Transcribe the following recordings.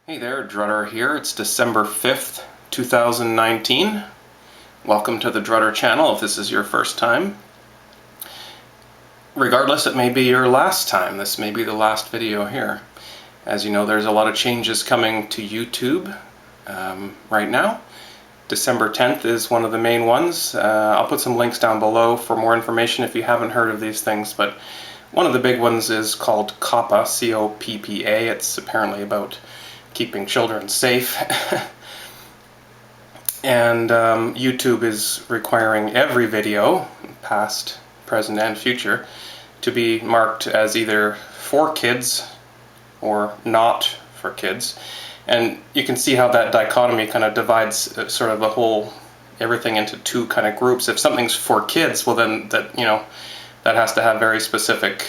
Hey there, DRutter here. It's December 5th, 2019. Welcome to the DRutter channel if this is your first time. Regardless, it may be your last time. This may be the last video here. As you know, there's a lot of changes coming to YouTube right now. December 10th is one of the main ones. I'll put some links down below for more information if you haven't heard of these things, but one of the big ones is called COPPA, C-O-P-P-A. It's apparently about keeping children safe. And YouTube is requiring every video, past, present, and future, to be marked as either for kids or not for kids. And you can see how that dichotomy kind of divides sort of the whole, everything into two kind of groups. If something's for kids, well then that has to have very specific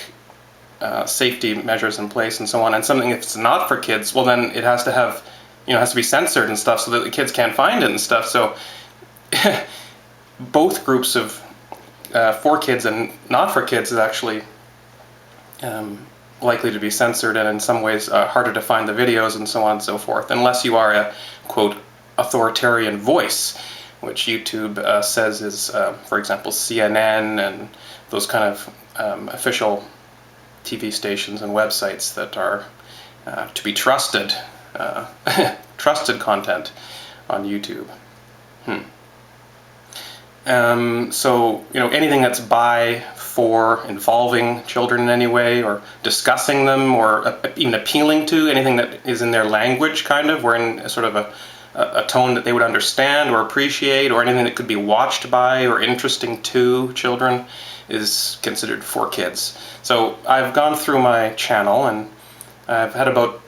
safety measures in place and so on. And something if it's not for kids, well then it has to have, has to be censored and stuff so that the kids can't find it and stuff. So both groups of for kids and not for kids is actually likely to be censored, and in some ways harder to find the videos and so on and so forth, unless you are a, quote, authoritarian voice, which YouTube says is, for example, CNN and those kind of official TV stations and websites that are to be trusted, trusted content on YouTube. So, anything that's by, for, involving children in any way, or discussing them, or even appealing to, anything that is in their language, kind of, or in a sort of a tone that they would understand or appreciate, or anything that could be watched by or interesting to children, is considered for kids. So I've gone through my channel, and I've had about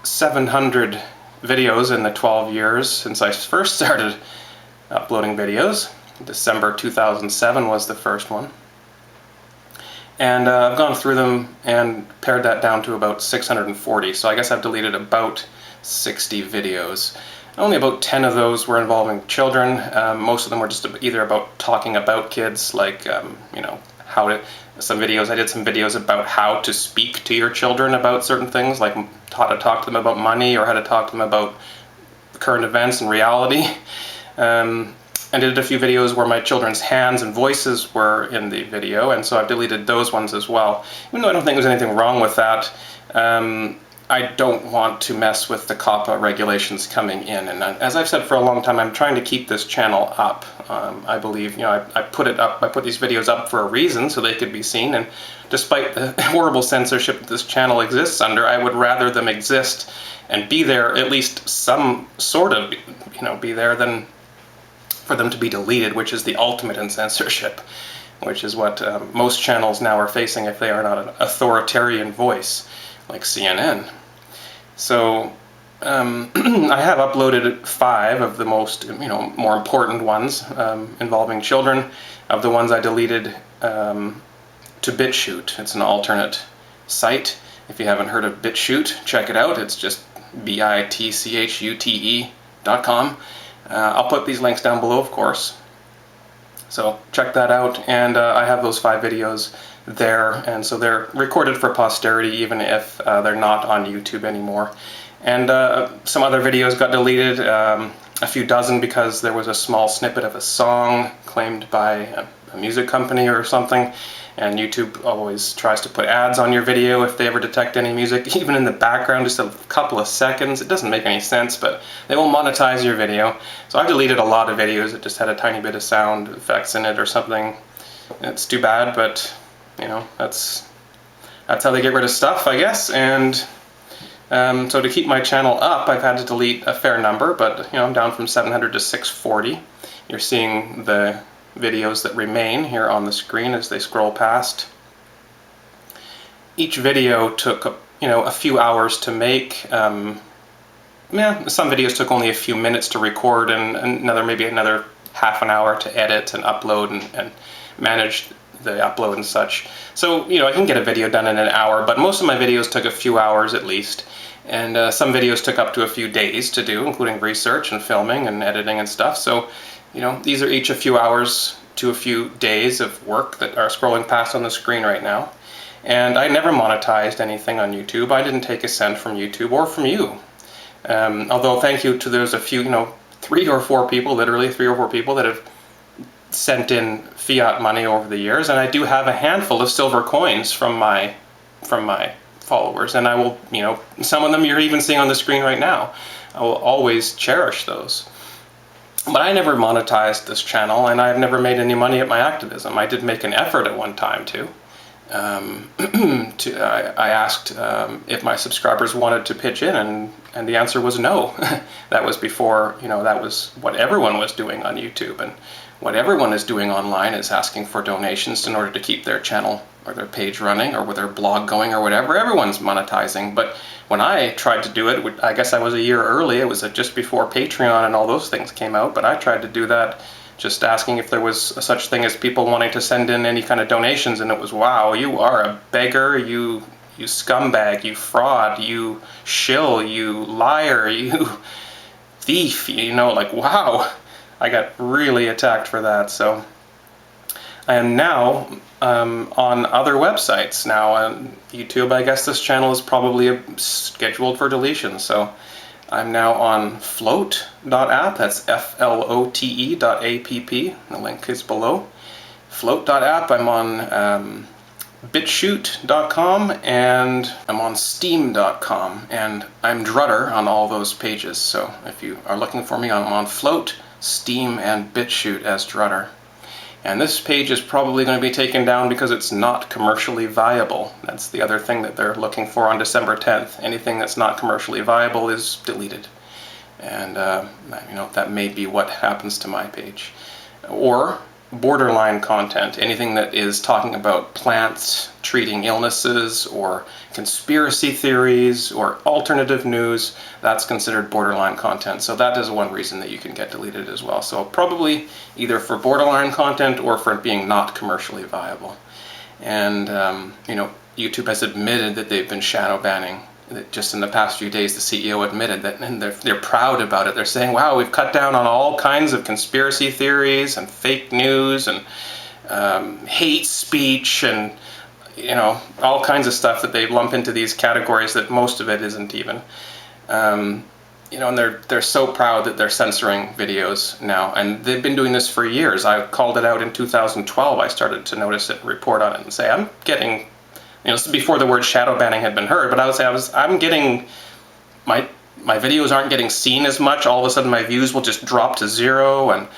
700 videos in the 12 years since I first started uploading videos. December 2007 was the first one. And I've gone through them and pared that down to about 640, so I guess I've deleted about 60 videos. Only about 10 of those were involving children. Most of them were just either about talking about kids, like, how to, I did some videos about how to speak to your children about certain things, like how to talk to them about money, or how to talk to them about current events and reality. I did a few videos where my children's hands and voices were in the video, and so I've deleted those ones as well. Even though I don't think there's anything wrong with that, I don't want to mess with the COPPA regulations coming in. And as I've said for a long time, I'm trying to keep this channel up. I believe, I put it up, I put these videos up for a reason, so they could be seen, and despite the horrible censorship that this channel exists under, I would rather them exist and be there, at least some sort of, be there, than for them to be deleted, which is the ultimate in censorship, which is what most channels now are facing if they are not an authoritarian voice, like CNN. So I have uploaded 5 of the most, more important ones involving children. Of the ones I deleted to BitChute. It's an alternate site. If you haven't heard of BitChute, check it out. It's just bitchute.com. I'll put these links down below, of course. So check that out, and I have those 5 videos there, and so they're recorded for posterity even if they're not on YouTube anymore. And some other videos got deleted, a few dozen because there was a small snippet of a song claimed by a music company or something, and YouTube always tries to put ads on your video if they ever detect any music, even in the background, just a couple of seconds. It doesn't make any sense, but they will monetize your video. So I deleted a lot of videos that just had a tiny bit of sound effects in it or something. It's too bad, but that's how they get rid of stuff, I guess. And so to keep my channel up, I've had to delete a fair number, but I'm down from 700 to 640. You're seeing the videos that remain here on the screen as they scroll past. Each video took a few hours to make. Some videos took only a few minutes to record, and maybe another half an hour to edit and upload and manage the upload and such. So I can get a video done in an hour, but most of my videos took a few hours at least, and some videos took up to a few days to do, including research and filming and editing and stuff. So these are each a few hours to a few days of work that are scrolling past on the screen right now. And I never monetized anything on YouTube. I didn't take a cent from YouTube or from you. Although thank you to, there's a few, 3 or 4 people, literally 3 or 4 people that have sent in fiat money over the years, and I do have a handful of silver coins from my followers, and I will, some of them you're even seeing on the screen right now. I will always cherish those. But I never monetized this channel, and I've never made any money at my activism. I did make an effort at one time to. I asked if my subscribers wanted to pitch in, and the answer was no. That was before, that was what everyone was doing on YouTube, and what everyone is doing online is asking for donations in order to keep their channel or their page running or with their blog going or whatever. Everyone's monetizing. But when I tried to do it, I guess I was a year early. It was just before Patreon and all those things came out, but I tried to do that just asking if there was such thing as people wanting to send in any kind of donations, and it was, wow, you are a beggar, you scumbag, you fraud, you shill, you liar, you thief, like, wow. I got really attacked for that. So I am now on other websites. Now on YouTube, I guess this channel is probably scheduled for deletion. So I'm now on float.app. That's flote.app. The link is below. Float.app. I'm on bitshoot.com, and I'm on steam.com, and I'm DRutter on all those pages. So if you are looking for me, I'm on Float, Steam, and BitChute as DRutter. And this page is probably going to be taken down because it's not commercially viable. That's the other thing that they're looking for on December 10th. Anything that's not commercially viable is deleted. And that may be what happens to my page. Or borderline content, anything that is talking about plants treating illnesses or conspiracy theories or alternative news, that's considered borderline content. So that is one reason that you can get deleted as well. So probably either for borderline content or for it being not commercially viable. And YouTube has admitted that they've been shadow banning. Just in the past few days, the CEO admitted that, and they're proud about it. They're saying, wow, we've cut down on all kinds of conspiracy theories and fake news and hate speech and all kinds of stuff that they lump into these categories that most of it isn't even. And they're so proud that they're censoring videos now, and they've been doing this for years. I called it out in 2012. I started to notice it and report on it and say, I'm getting, this is before the word shadow banning had been heard, but I'm getting, my videos aren't getting seen as much. All of a sudden my views will just drop to 0,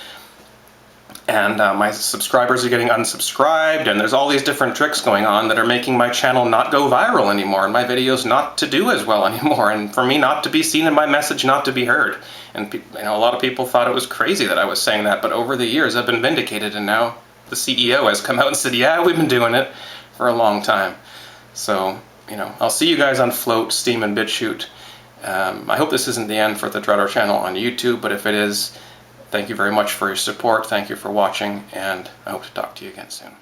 and my subscribers are getting unsubscribed, and there's all these different tricks going on that are making my channel not go viral anymore, and my videos not to do as well anymore, and for me not to be seen and my message not to be heard. And a lot of people thought it was crazy that I was saying that, but over the years I've been vindicated, and now the CEO has come out and said, yeah, we've been doing it for a long time. So, I'll see you guys on Float, Steam, and BitChute. I hope this isn't the end for the DRutter channel on YouTube, but if it is, thank you very much for your support, thank you for watching, and I hope to talk to you again soon.